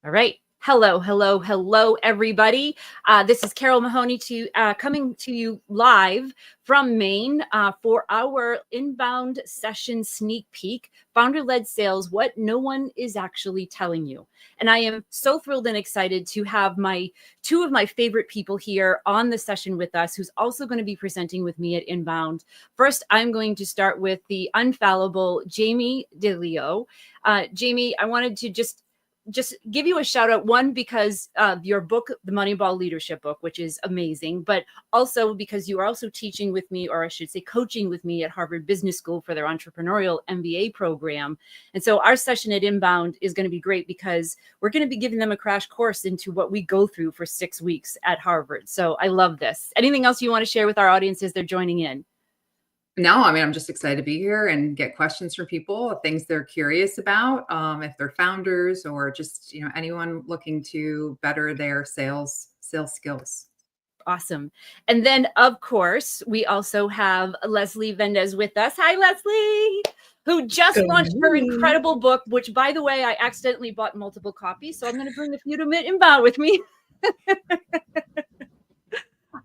All right. Hello, hello, hello, everybody. This is Carol Mahoney coming to you live from Maine for our inbound session sneak peek, founder-led sales, what no one is actually telling you. And I am so thrilled and excited to have two of my favorite people here on the session with us, who's also going to be presenting with me at Inbound. First, I'm going to start with the unfallible Jamie DeLeo. Jamie, I wanted to just give you a shout out, one, because of your book, the Moneyball Leadership book, which is amazing, but also because you are also teaching with me, or I should say coaching with me, at Harvard Business School for their entrepreneurial MBA program. And so our session at Inbound is going to be great because we're going to be giving them a crash course into what we go through for 6 weeks at Harvard. So I love this. Anything else you want to share with our audience as they're joining in? No, I mean, I'm just excited to be here and get questions from people, things they're curious about, if they're founders or just, anyone looking to better their sales skills. Awesome. And then, of course, we also have Leslie Vendez with us. Hi, Leslie, who just launched her incredible book, which, by the way, I accidentally bought multiple copies. So I'm going to bring a few to Inbound with me.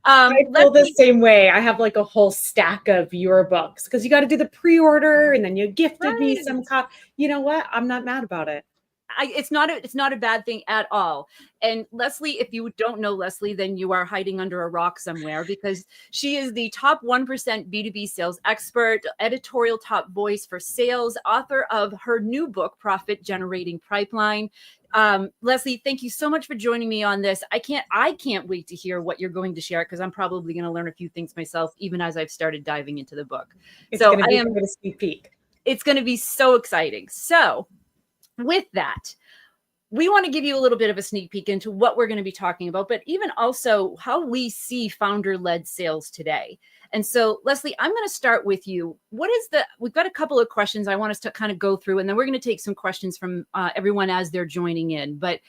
I feel the same way. I have like a whole stack of your books because you got to do the pre-order, and then you gifted me some copy. You know what? I'm not mad about it. It's not a bad thing at all. And Leslie, if you don't know Leslie, then you are hiding under a rock somewhere, because she is the top 1% B2B sales expert, editorial top voice for sales, author of her new book, Profit Generating Pipeline. Leslie, thank you so much for joining me on this. I can't wait to hear what you're going to share, because I'm probably going to learn a few things myself, even as I've started diving into the book. It's going to be a sneak peek. It's going to be so exciting. So with that, we want to give you a little bit of a sneak peek into what we're going to be talking about, but even also how we see founder-led sales today. And so, Leslie, I'm going to start with you. We've got a couple of questions I want us to kind of go through, and then we're going to take some questions from everyone as they're joining in. But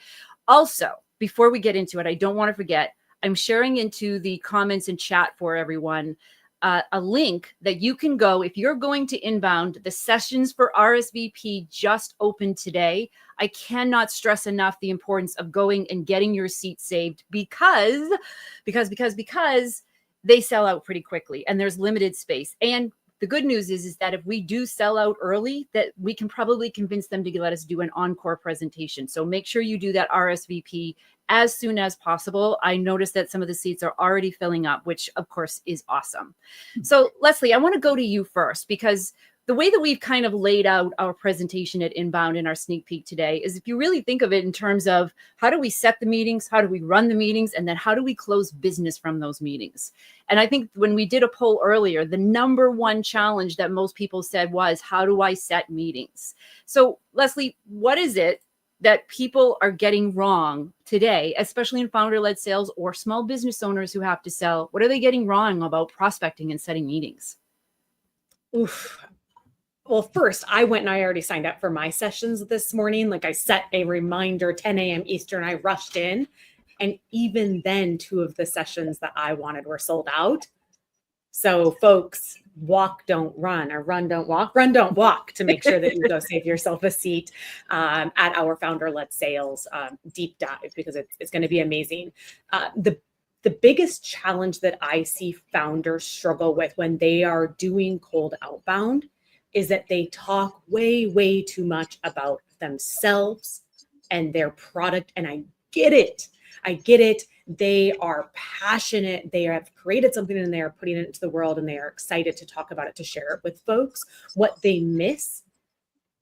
also, before we get into it, I don't want to forget, I'm sharing into the comments and chat for everyone a link that you can go if you're going to Inbound. The sessions for RSVP just opened today. I cannot stress enough the importance of going and getting your seat saved, because they sell out pretty quickly and there's limited space. And the good news is that if we do sell out early, that we can probably convince them to let us do an encore presentation. So make sure you do that RSVP as soon as possible. I noticed that some of the seats are already filling up, which of course is awesome. So Leslie, I want to go to you first, because the way that we've kind of laid out our presentation at Inbound in our sneak peek today is, if you really think of it in terms of how do we set the meetings, how do we run the meetings, and then how do we close business from those meetings? And I think when we did a poll earlier, the number one challenge that most people said was, how do I set meetings? So Leslie, what is it that people are getting wrong today, especially in founder-led sales or small business owners who have to sell? What are they getting wrong about prospecting and setting meetings? Oof. Well, first, I went and I already signed up for my sessions this morning. Like, I set a reminder, 10 a.m. Eastern. I rushed in. And even then, 2 of the sessions that I wanted were sold out. So folks, walk, don't run, or run, don't walk, run, don't walk, to make sure that you go save yourself a seat at our founder-led sales deep dive, because it's going to be amazing. The biggest challenge that I see founders struggle with when they are doing cold outbound is that they talk way, way too much about themselves and their product. And I get it. They are passionate. They have created something and they are putting it into the world, and they are excited to talk about it, to share it with folks. What they miss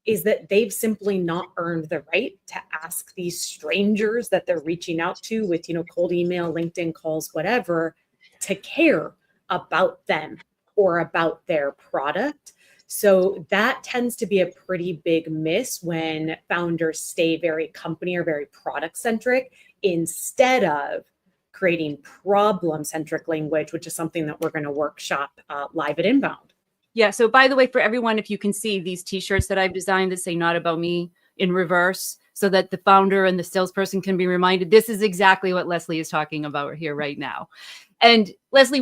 is that they've simply not earned the right to ask these strangers that they're reaching out to with, cold email, LinkedIn calls, whatever, to care about them or about their product. So that tends to be a pretty big miss when founders stay very company or very product centric, instead of creating problem centric language, which is something that we're going to workshop live at Inbound. Yeah. So by the way, for everyone, if you can see these t-shirts that I've designed that say "Not About Me" in reverse, so that the founder and the salesperson can be reminded, this is exactly what Leslie is talking about here right now. And Leslie,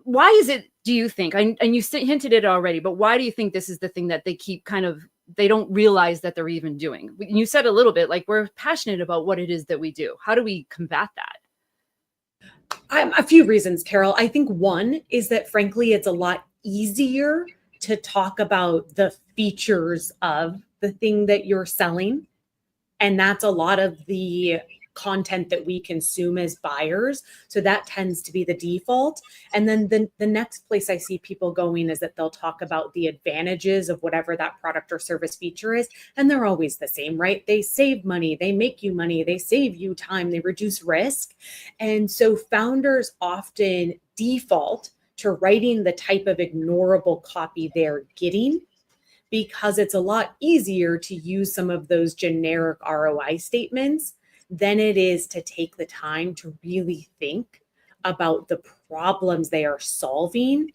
why is it, do you think, and you hinted it already, but why do you think this is the thing that they keep kind of they don't realize that they're even doing. You said a little bit, like, we're passionate about what it is that we do. How do we combat that? A few reasons, Carol. I think one is that, frankly, it's a lot easier to talk about the features of the thing that you're selling. And that's a lot of the content that we consume as buyers. So that tends to be the default. And then the next place I see people going is that they'll talk about the advantages of whatever that product or service feature is. And they're always the same, right? They save money, they make you money, they save you time, they reduce risk. And so founders often default to writing the type of ignorable copy they're getting, because it's a lot easier to use some of those generic ROI statements than it is to take the time to really think about the problems they are solving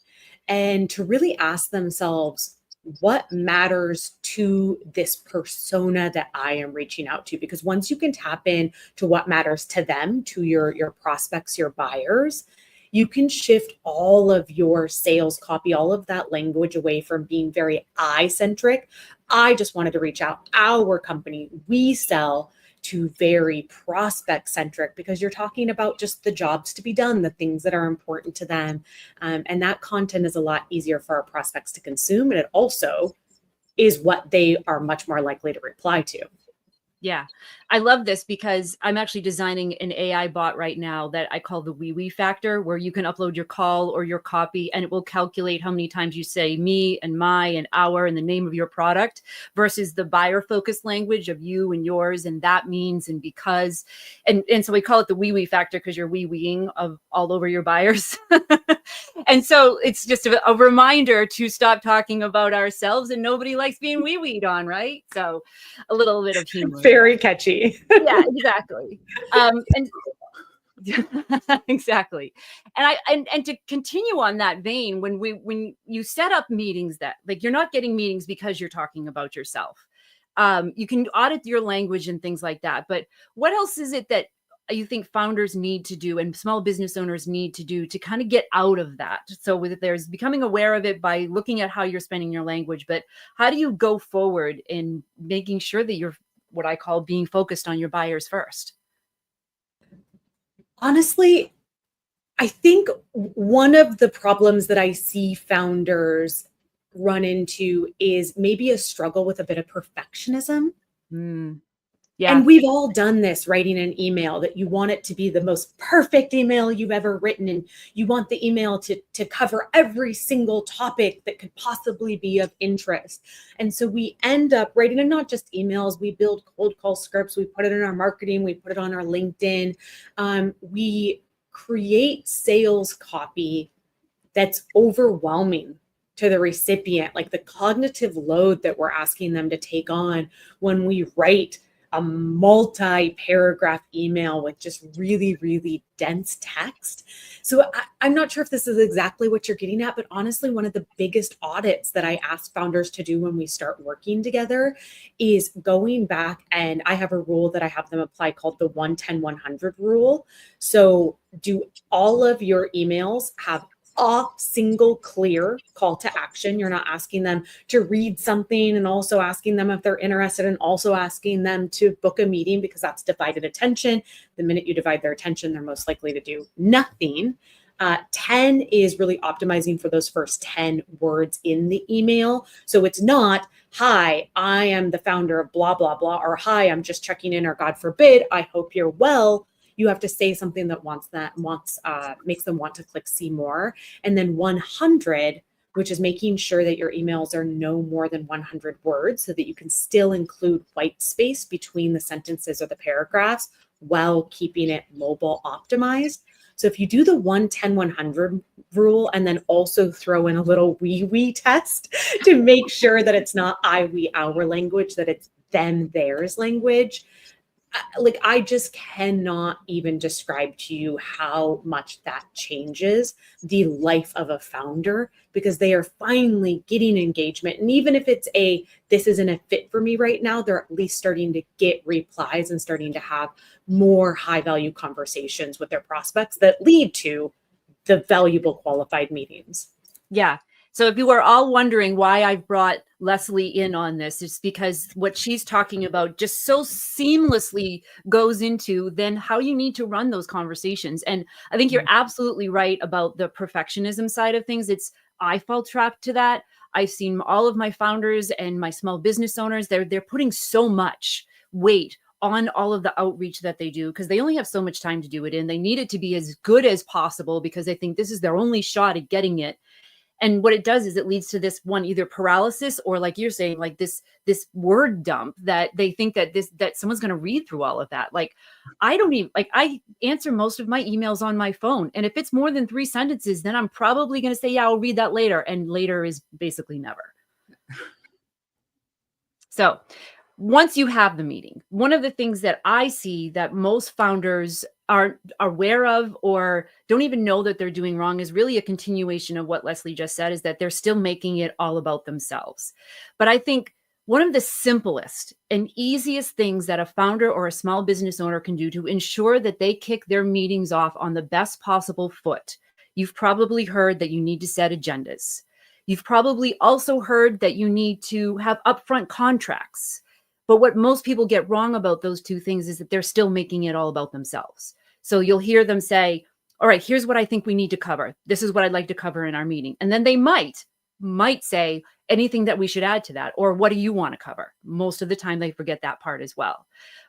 and to really ask themselves, what matters to this persona that I am reaching out to? Because once you can tap in to what matters to them, to your prospects, your buyers, you can shift all of your sales copy, all of that language away from being very I-centric. I just wanted to reach out. Our company, we sell, to very prospect-centric, because you're talking about just the jobs to be done, the things that are important to them. And that content is a lot easier for our prospects to consume. And it also is what they are much more likely to reply to. Yeah, I love this because I'm actually designing an AI bot right now that I call the wee factor, where you can upload your call or your copy and it will calculate how many times you say me and my and our and the name of your product versus the buyer focused language of you and yours and that means and because. And so we call it the wee factor because you're weeing of all over your buyers. And so it's just a reminder to stop talking about ourselves, and nobody likes being weed on, right? So a little bit of humor. Very catchy. Yeah, exactly. And exactly. And to continue on that vein, when you set up meetings, that like you're not getting meetings because you're talking about yourself. You can audit your language and things like that. But what else is it that you think founders need to do and small business owners need to do to kind of get out of that? So there's becoming aware of it by looking at how you're spending your language, but how do you go forward in making sure that you're what I call being focused on your buyers first? Honestly, I think one of the problems that I see founders run into is maybe a struggle with a bit of perfectionism. Yeah. And we've all done this, writing an email that you want it to be the most perfect email you've ever written. And you want the email to cover every single topic that could possibly be of interest. And so we end up writing, and not just emails, we build cold call scripts, we put it in our marketing, we put it on our LinkedIn. We create sales copy that's overwhelming to the recipient, like the cognitive load that we're asking them to take on when we write a multi-paragraph email with just really, really dense text. So I'm not sure if this is exactly what you're getting at, but honestly, one of the biggest audits that I ask founders to do when we start working together is going back, and I have a rule that I have them apply called the 110-100 rule. So do all of your emails have a single clear call to action? You're not asking them to read something and also asking them if they're interested and also asking them to book a meeting, because that's divided attention. The minute you divide their attention, they're most likely to do nothing. 10 is really optimizing for those first 10 words in the email. So it's not, hi, I am the founder of blah, blah, blah, or hi, I'm just checking in, or God forbid, I hope you're well. You have to say something that makes them want to click see more. And then 100, which is making sure that your emails are no more than 100 words so that you can still include white space between the sentences or the paragraphs while keeping it mobile optimized. So if you do the 110-100 rule and then also throw in a little we test to make sure that it's not I, we, our language, that it's them, theirs language, like I just cannot even describe to you how much that changes the life of a founder, because they are finally getting engagement. And even if it's this isn't a fit for me right now, they're at least starting to get replies and starting to have more high value conversations with their prospects that lead to the valuable qualified meetings. Yeah. So if you are all wondering why I've brought Leslie in on this, it's because what she's talking about just so seamlessly goes into then how you need to run those conversations. And I think you're absolutely right about the perfectionism side of things. I fall trapped to that. I've seen all of my founders and my small business owners, they're putting so much weight on all of the outreach that they do because they only have so much time to do it and they need it to be as good as possible because they think this is their only shot at getting it. And what it does is it leads to this one, either paralysis or like you're saying, like this word dump that they think that someone's going to read through all of that. Like I answer most of my emails on my phone. And if it's more than 3 sentences, then I'm probably going to say, yeah, I'll read that later. And later is basically never. So once you have the meeting, one of the things that I see that most founders aren't aware of or don't even know that they're doing wrong is really a continuation of what Leslie just said, is that they're still making it all about themselves. But I think one of the simplest and easiest things that a founder or a small business owner can do to ensure that they kick their meetings off on the best possible foot, you've probably heard that you need to set agendas. You've probably also heard that you need to have upfront contracts. But what most people get wrong about those two things is that they're still making it all about themselves. So you'll hear them say, all right, here's what I think we need to cover. This is what I'd like to cover in our meeting. And then they might say anything that we should add to that, or what do you want to cover? Most of the time they forget that part as well.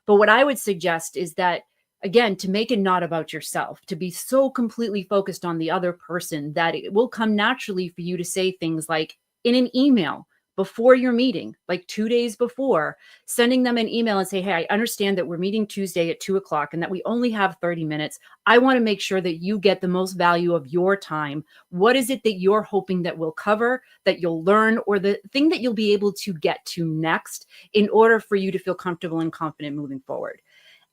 But what I would suggest is that, again, to make it not about yourself, to be so completely focused on the other person that it will come naturally for you to say things like in an email, before your meeting, like 2 days before, sending them an email and say, hey, I understand that we're meeting Tuesday at 2:00 and that we only have 30 minutes. I want to make sure that you get the most value of your time. What is it that you're hoping that we'll cover, that you'll learn, or the thing that you'll be able to get to next in order for you to feel comfortable and confident moving forward?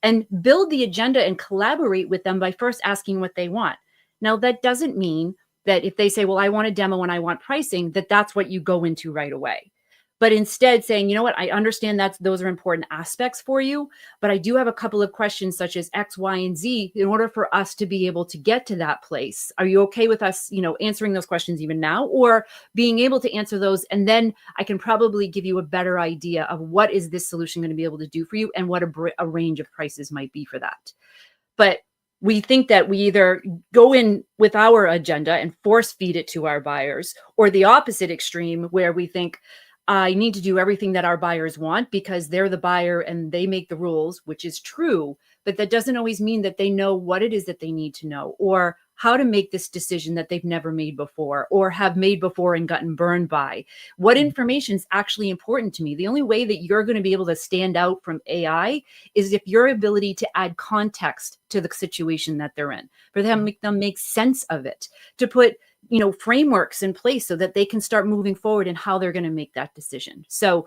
And build the agenda and collaborate with them by first asking what they want. Now, that doesn't mean that if they say, well, I want a demo and I want pricing, that's what you go into right away. But instead saying, you know what, I understand that those are important aspects for you, but I do have a couple of questions such as X, Y, and Z in order for us to be able to get to that place. Are you okay with us, answering those questions even now, or being able to answer those? And then I can probably give you a better idea of what is this solution going to be able to do for you and what a range of prices might be for that. But we think that we either go in with our agenda and force feed it to our buyers, or the opposite extreme where we think, I need to do everything that our buyers want because they're the buyer and they make the rules, which is true, but that doesn't always mean that they know what it is that they need to know or how to make this decision that they've never made before or have made before and gotten burned by. What information is actually important to me? The only way that you're going to be able to stand out from AI is if your ability to add context to the situation that they're in, for them to make them make sense of it, to put frameworks in place so that they can start moving forward in how they're going to make that decision. So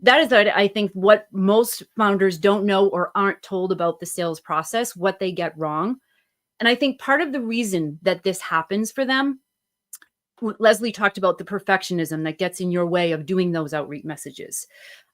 that is, I think, what most founders don't know or aren't told about the sales process, what they get wrong. And I think part of the reason that this happens for them, Leslie talked about the perfectionism that gets in your way of doing those outreach messages.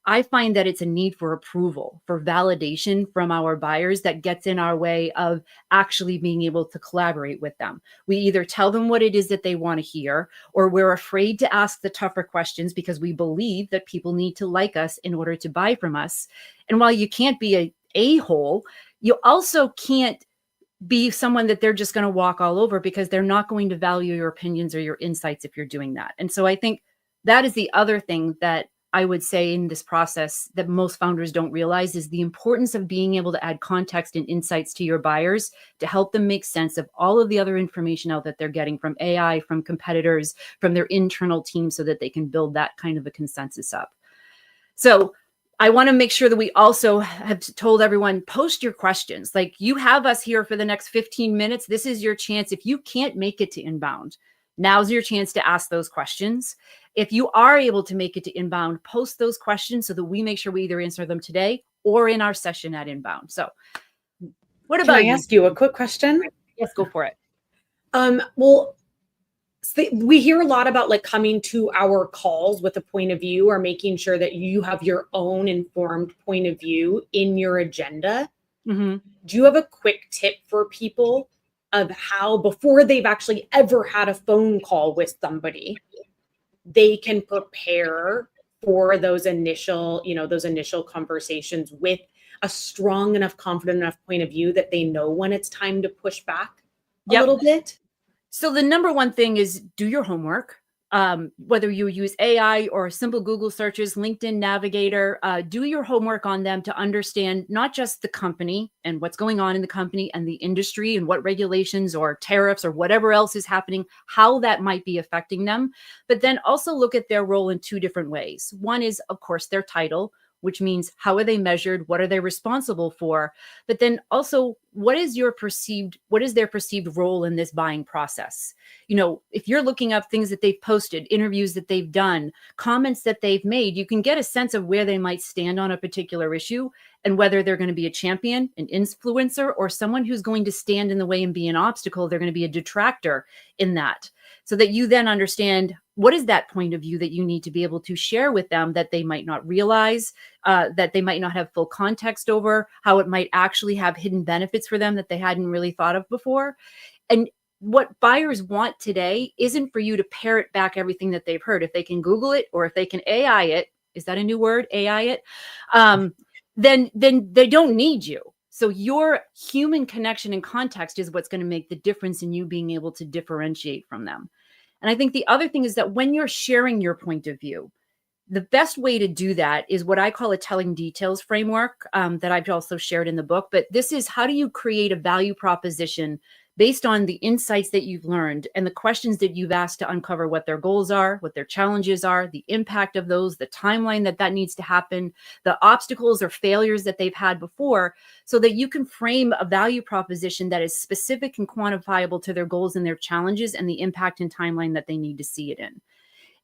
I find that it's a need for approval, for validation from our buyers that gets in our way of actually being able to collaborate with them. We either tell them what it is that they want to hear, or we're afraid to ask the tougher questions because we believe that people need to like us in order to buy from us. And while you can't be an a-hole, you also can't be someone that they're just going to walk all over because they're not going to value your opinions or your insights if you're doing that. And so I think that is the other thing that I would say in this process that most founders don't realize is the importance of being able to add context and insights to your buyers to help them make sense of all of the other information out that they're getting from AI, from competitors, from their internal team, so that they can build that kind of a consensus up. So I want to make sure that we also have told everyone, post your questions. Like, you have us here for the next 15 minutes. This is your chance. If you can't make it to inbound, now's your chance to ask those questions. If you are able to make it to inbound, post those questions so that we make sure we either answer them today or in our session at inbound. So what about Can I ask you a quick question? Yes, go for it. Well, we hear a lot about like coming to our calls with a point of view or making sure that you have your own informed point of view in your agenda. Mm-hmm. Do you have a quick tip for people of how, before they've actually ever had a phone call with somebody, they can prepare for those initial, those initial conversations with a strong enough, confident enough point of view that they know when it's time to push back a little bit. So the number one thing is do your homework. Whether you use AI or simple Google searches, LinkedIn Navigator, do your homework on them to understand not just the company and what's going on in the company and the industry and what regulations or tariffs or whatever else is happening, how that might be affecting them, but then also look at their role in two different ways. One is, of course, their title, which means how are they measured? What are they responsible for? But then also, what is their perceived role in this buying process? If you're looking up things that they've posted, interviews that they've done, comments that they've made, you can get a sense of where they might stand on a particular issue and whether they're going to be a champion, an influencer, or someone who's going to stand in the way and be an obstacle. They're going to be a detractor in that, so that you then understand what is that point of view that you need to be able to share with them that they might not realize, that they might not have full context over, how it might actually have hidden benefits for them that they hadn't really thought of before. And what buyers want today isn't for you to parrot back everything that they've heard. If they can Google it or if they can AI it, is that a new word? AI it? Then they don't need you. So your human connection and context is what's going to make the difference in you being able to differentiate from them. And I think the other thing is that when you're sharing your point of view, the best way to do that is what I call a telling details framework that I've also shared in the book. But this is, how do you create a value proposition based on the insights that you've learned and the questions that you've asked to uncover what their goals are, what their challenges are, the impact of those, the timeline that needs to happen, the obstacles or failures that they've had before, so that you can frame a value proposition that is specific and quantifiable to their goals and their challenges and the impact and timeline that they need to see it in.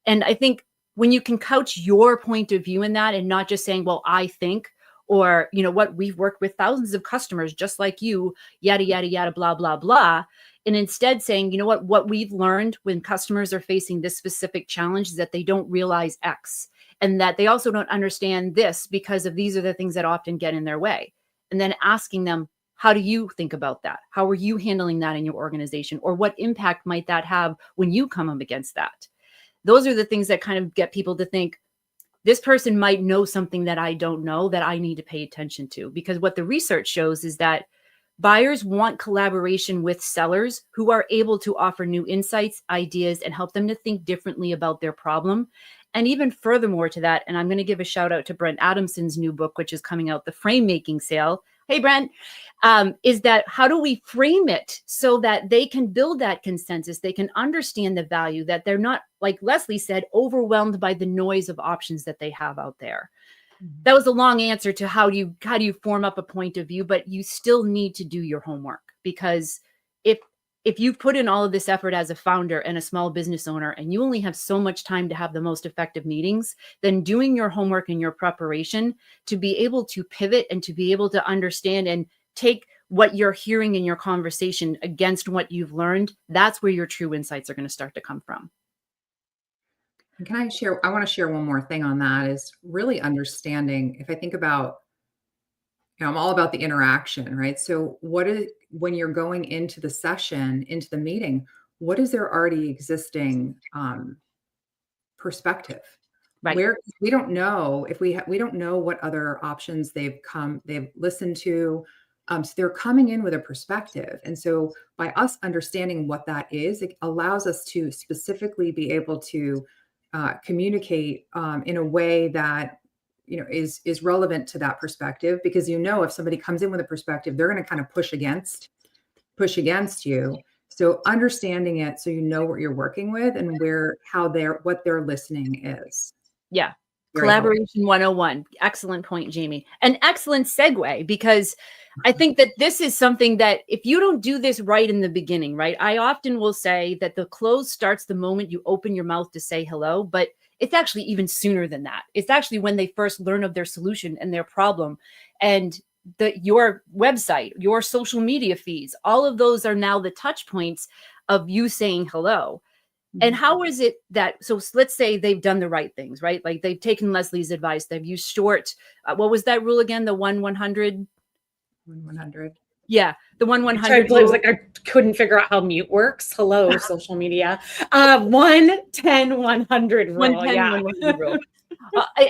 And I think when you can couch your point of view in that and not just saying, well, I think, or, what, we've worked with thousands of customers just like you, yada, yada, yada, blah, blah, blah. And instead saying, what we've learned when customers are facing this specific challenge is that they don't realize X, and that they also don't understand this because of these are the things that often get in their way. And then asking them, how do you think about that? How are you handling that in your organization? Or what impact might that have when you come up against that? Those are the things that kind of get people to think, this person might know something that I don't know that I need to pay attention to. Because what the research shows is that buyers want collaboration with sellers who are able to offer new insights, ideas, and help them to think differently about their problem. And even furthermore to that, and I'm going to give a shout out to Brent Adamson's new book, which is coming out, The Frame Making Sale. Hey, Brent, is that how do we frame it so that they can build that consensus? They can understand the value, that they're not, like Leslie said, overwhelmed by the noise of options that they have out there. Mm-hmm. That was a long answer to how do you form up a point of view, but you still need to do your homework, because if you've put in all of this effort as a founder and a small business owner, and you only have so much time to have the most effective meetings, then doing your homework and your preparation to be able to pivot and to be able to understand and take what you're hearing in your conversation against what you've learned, that's where your true insights are going to start to come from. And I want to share one more thing on that, is really understanding, if I think about, I'm all about the interaction, right? So when you're going into the session, into the meeting, what is their already existing perspective? Right. Where we don't know if we don't know what other options they've listened to. So they're coming in with a perspective. And so by us understanding what that is, it allows us to specifically be able to communicate in a way that is relevant to that perspective, because if somebody comes in with a perspective, they're going to kind of push against you. So understanding it, so what you're working with and what their listening is. Yeah. Very Collaboration 101. Excellent point, Jamie. An excellent segue, because I think that this is something that if you don't do this right in the beginning, right? I often will say that the close starts the moment you open your mouth to say hello, but it's actually even sooner than that. It's actually when they first learn of their solution and their problem, and your website, your social media feeds, all of those are now the touch points of you saying hello. Mm-hmm. And how is it that, so let's say they've done the right things, right? Like they've taken Leslie's advice. They've used STORT. What was that rule again? The 1-100? 1-100. Yeah, the one I 100. tried, it was like I couldn't figure out how mute works. Hello, social media. 110 100 rule. 110, Yeah. 100 rule.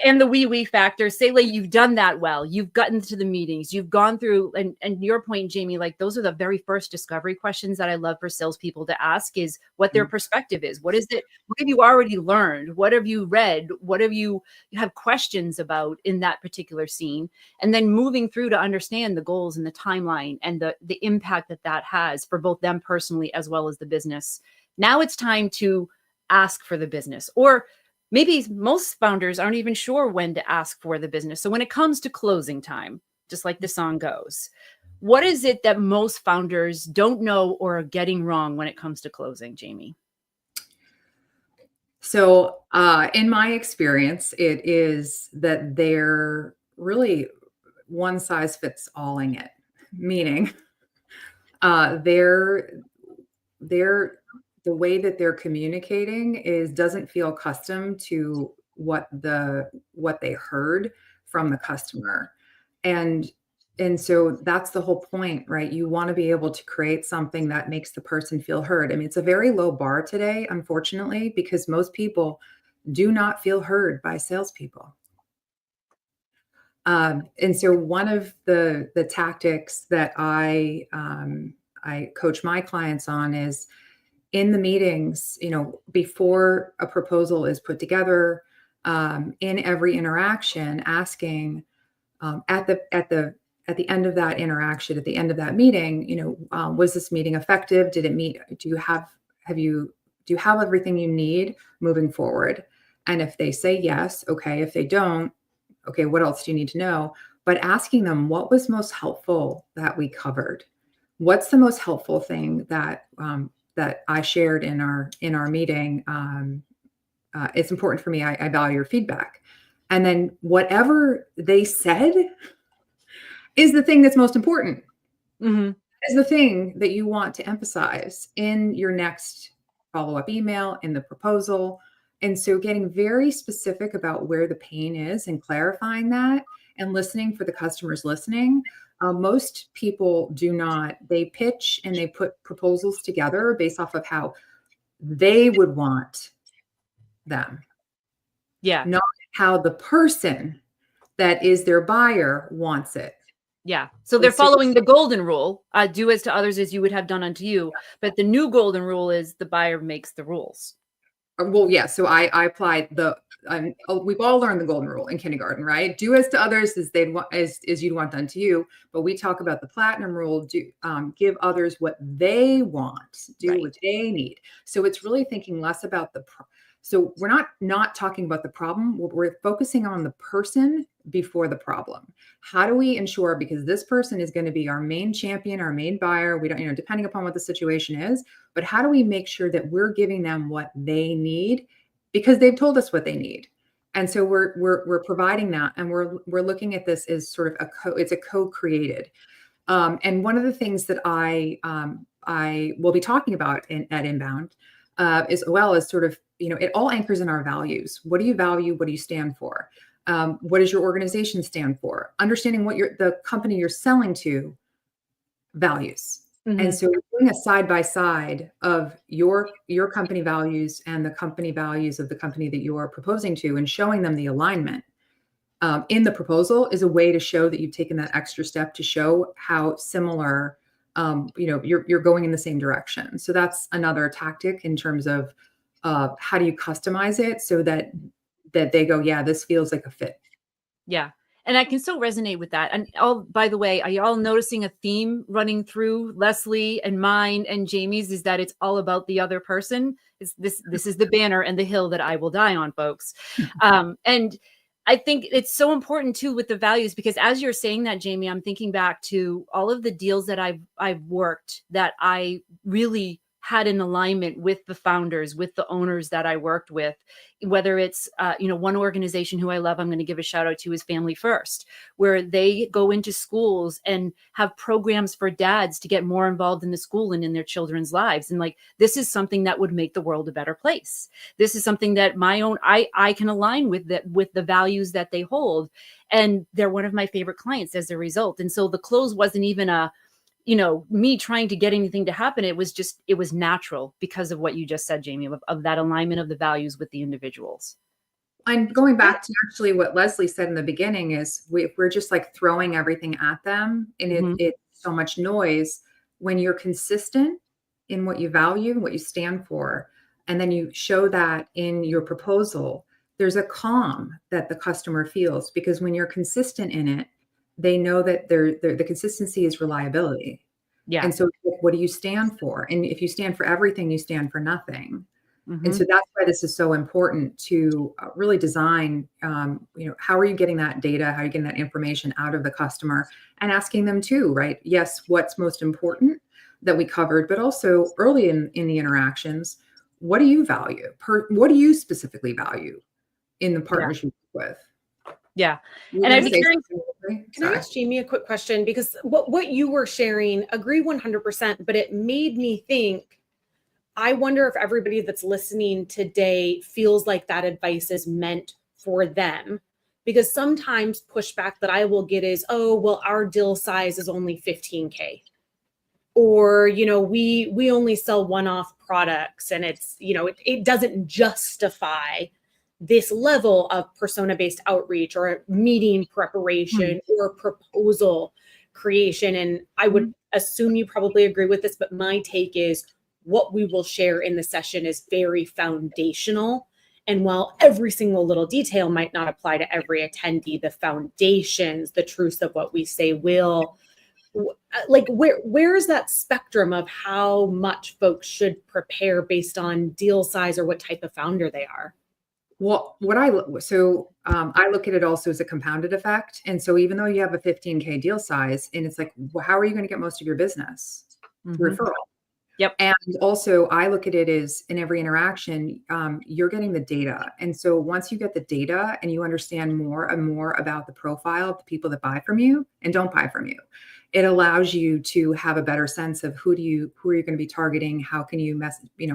And the wee factor, say like you've done that well, you've gotten to the meetings, you've gone through, and your point, Jamie, like those are the very first discovery questions that I love for salespeople to ask is what their perspective is. What is it? What have you already learned? What have you read? What have you have questions about in that particular scene? And then moving through to understand the goals and the timeline and the impact that has for both them personally as well as the business. Now it's time to ask for the business, or maybe most founders aren't even sure when to ask for the business. So when it comes to closing time, just like the song goes, what is it that most founders don't know or are getting wrong when it comes to closing, Jamie? So in my experience, it is that they're really one size fits alling it, meaning they're the way that they're communicating doesn't feel accustomed to what they heard from the customer. And so that's the whole point, right? You want to be able to create something that makes the person feel heard. I mean, it's a very low bar today, unfortunately, because most people do not feel heard by salespeople. And so one of the tactics that I coach my clients on is in the meetings, before a proposal is put together, in every interaction, asking at the end of that interaction, at the end of that meeting, was this meeting effective? Did it meet? Do you have everything you need moving forward? And if they say yes, okay. If they don't, okay, what else do you need to know? But asking them, what was most helpful that we covered? What's the most helpful thing that I shared in our meeting? It's important for me. I value your feedback. And then whatever they said is the thing that's most important. Mm-hmm. Is the thing that you want to emphasize in your next follow-up email, in the proposal. And so getting very specific about where the pain is and clarifying that and listening for the customers listening. Most people do not. They pitch and they put proposals together based off of how they would want them. Yeah. Not how the person that is their buyer wants it. Yeah. So they're following the golden rule, do as to others as you would have done unto you. But the new golden rule is the buyer makes the rules. Well, yeah. So I applied we've all learned the golden rule in kindergarten, right? Do as to others as they'd want, as you'd want done to you. But we talk about the platinum rule: give others what they want, do what they need. So it's really thinking less about so we're not talking about the problem. We're focusing on the person before the problem. How do we ensure, because this person is going to be our main champion, our main buyer, we don't, depending upon what the situation is, but how do we make sure that we're giving them what they need because they've told us what they need? And so we're providing that, and we're looking at this as sort of it's a co-created. And one of the things that I will be talking about at Inbound, as well as sort of, it all anchors in our values. What do you value? What do you stand for? What does your organization stand for? Understanding what the company you're selling to values. Mm-hmm. And so doing a side by side of your company values and the company values of the company that you are proposing to, and showing them the alignment in the proposal is a way to show that you've taken that extra step to show how similar, you're going in the same direction. So that's another tactic in terms of how do you customize it so that they go, yeah, this feels like a fit. Yeah. And I can still resonate with that. And by the way, are you all noticing a theme running through Leslie and mine and Jamie's? Is that it's all about the other person? This is the banner and the hill that I will die on, folks. And I think it's so important too with the values, because as you're saying that, Jamie, I'm thinking back to all of the deals that I've worked that I really had an alignment with the founders, with the owners that I worked with, whether it's, one organization who I love, I'm going to give a shout out to, is Family First, where they go into schools and have programs for dads to get more involved in the school and in their children's lives. And this is something that would make the world a better place. This is something that I can align with the values that they hold. And they're one of my favorite clients as a result. And so the close wasn't even me trying to get anything to happen. It was natural because of what you just said, Jamie, of that alignment of the values with the individuals. And going back to actually what Leslie said in the beginning is if we're just like throwing everything at them and it's so much noise, when you're consistent in what you value and what you stand for, and then you show that in your proposal, there's a calm that the customer feels, because when you're consistent in it, they know that the consistency is reliability. Yeah. And so what do you stand for? And if you stand for everything, you stand for nothing. And so that's why this is so important to really design, how are you getting that data? How are you getting that information out of the customer, and asking them too, right? Yes, what's most important that we covered, but also early in the interactions, what do you value? What do you specifically value in the partnership with? Yeah. And I'd be curious. Can I ask Jamie a quick question? Because what you were sharing, agree 100%, but it made me think, I wonder if everybody that's listening today feels like that advice is meant for them. Because sometimes pushback that I will get is, oh, well, our deal size is only 15K. Or, we only sell one-off products, and it's, it doesn't justify this level of persona-based outreach or meeting preparation or proposal creation. And I would assume you probably agree with this, but my take is what we will share in the session is very foundational. And while every single little detail might not apply to every attendee, the foundations, the truths of what we say will. Like, where is that spectrum of how much folks should prepare based on deal size or what type of founder they are? Well, I look at it also as a compounded effect. And so even though you have a 15K deal size, and it's like, well, how are you going to get most of your business? Referral. Yep. And also I look at it as in every interaction, you're getting the data. And so once you get the data and you understand more and more about the profile of the people that buy from you and don't buy from you, it allows you to have a better sense of who are you going to be targeting? How can you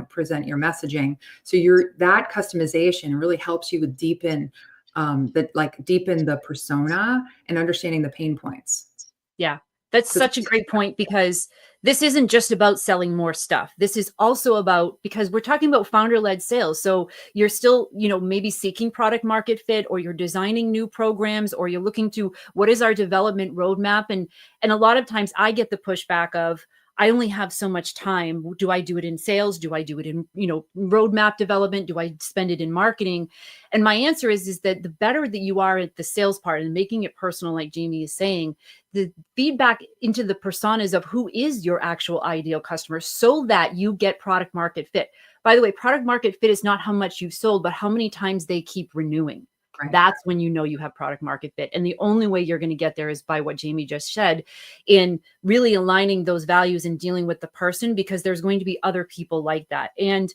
present your messaging? So that customization really helps you deepen the persona and understanding the pain points. Yeah. That's such a great point, because this isn't just about selling more stuff. This is also about, because we're talking about founder-led sales. So you're still, maybe seeking product market fit, or you're designing new programs, or you're looking to what is our development roadmap. And a lot of times I get the pushback of, I only have so much time. Do I do it in sales? Do I do it in, roadmap development? Do I spend it in marketing? And my answer is that the better that you are at the sales part and making it personal, like Jamie is saying, the feedback into the personas of who is your actual ideal customer, so that you get product market fit. By the way, product market fit is not how much you've sold, but how many times they keep renewing. Right. That's when you know you have product market fit. And the only way you're going to get there is by what Jamie just said, in really aligning those values and dealing with the person, because there's going to be other people like that. And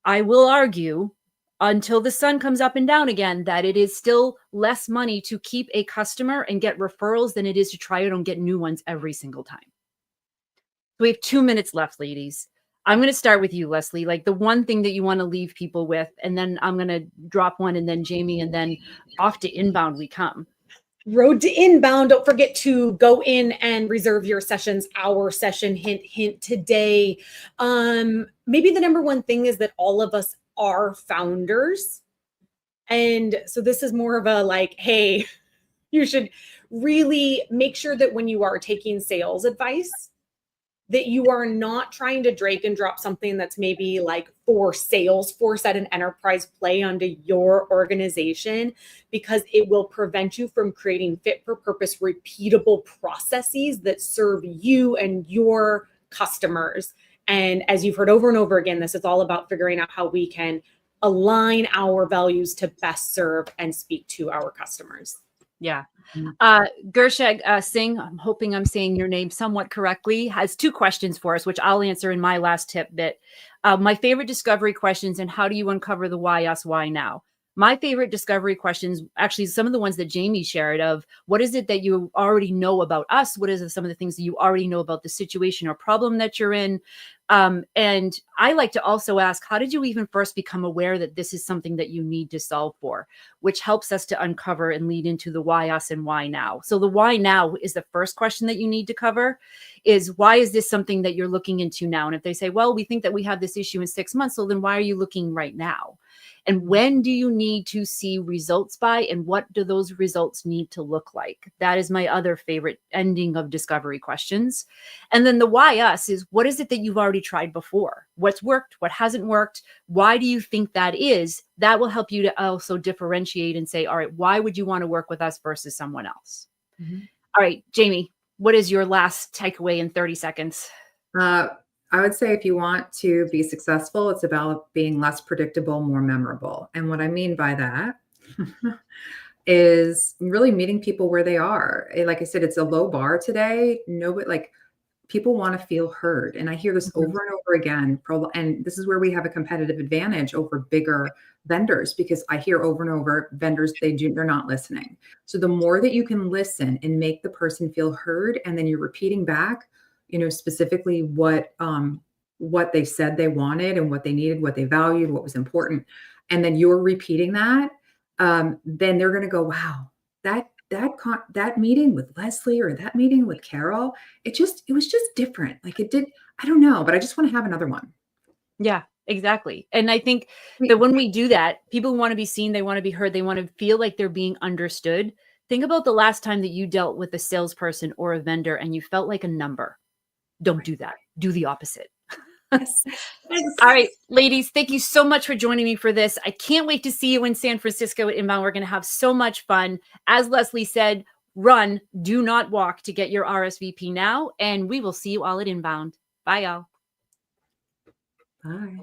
I will argue until the sun comes up and down again that it is still less money to keep a customer and get referrals than it is to try it and get new ones every single time. We have 2 minutes left, ladies. I'm going to start with you, Leslie, like the one thing that you want to leave people with, and then I'm going to drop one, and then Jamie, and then off to Inbound we come. Road to Inbound. Don't forget to go in and reserve your sessions. Our session, hint today. Maybe the number one thing is that all of us are founders. And so this is more of a like, hey, you should really make sure that when you are taking sales advice, that you are not trying to drag and drop something that's maybe like for Salesforce at an enterprise play onto your organization, because it will prevent you from creating fit for purpose, repeatable processes that serve you and your customers. And as you've heard over and over again, this is all about figuring out how we can align our values to best serve and speak to our customers. Yeah. Gershag Singh, I'm hoping I'm saying your name somewhat correctly, has 2 questions for us, which I'll answer in my last tip bit. My favorite discovery questions, and how do you uncover the why us, why now? My favorite discovery questions, actually, some of the ones that Jamie shared of what is it that you already know about us? What is some of the things that you already know about the situation or problem that you're in? And I like to also ask, how did you even first become aware that this is something that you need to solve for? Which helps us to uncover and lead into the why us and why now. So the why now is the first question that you need to cover, is why is this something that you're looking into now? And if they say, well, we think that we have this issue in 6 months, so then why are you looking right now? And when do you need to see results by, and what do those results need to look like? That is my other favorite ending of discovery questions. And then the why us is, what is it that you've already tried before? What's worked? What hasn't worked? Why do you think that is? That will help you to also differentiate and say, all right, why would you want to work with us versus someone else? Mm-hmm. All right, Jamie, what is your last takeaway in 30 seconds? I would say if you want to be successful, it's about being less predictable, more memorable. And what I mean by that is really meeting people where they are. Like I said, it's a low bar today. Nobody, like, people want to feel heard. And I hear this over and over again. And this is where we have a competitive advantage over bigger vendors, because I hear over and over vendors, they're not listening. So the more that you can listen and make the person feel heard, and then you're repeating back, specifically what they said they wanted and what they needed, what they valued, what was important. And then you're repeating that, then they're going to go, wow, that meeting with Leslie or that meeting with Carol, it was just different. Like I don't know, but I just want to have another one. Yeah, exactly. And I think that when we do that, people want to be seen, they want to be heard, they want to feel like they're being understood. Think about the last time that you dealt with a salesperson or a vendor and you felt like a number. Don't do that. Do the opposite. Yes. All right, ladies, thank you so much for joining me for this. I can't wait to see you in San Francisco at Inbound. We're going to have so much fun. As Leslie said, run, do not walk to get your RSVP now. And we will see you all at Inbound. Bye, y'all. Bye.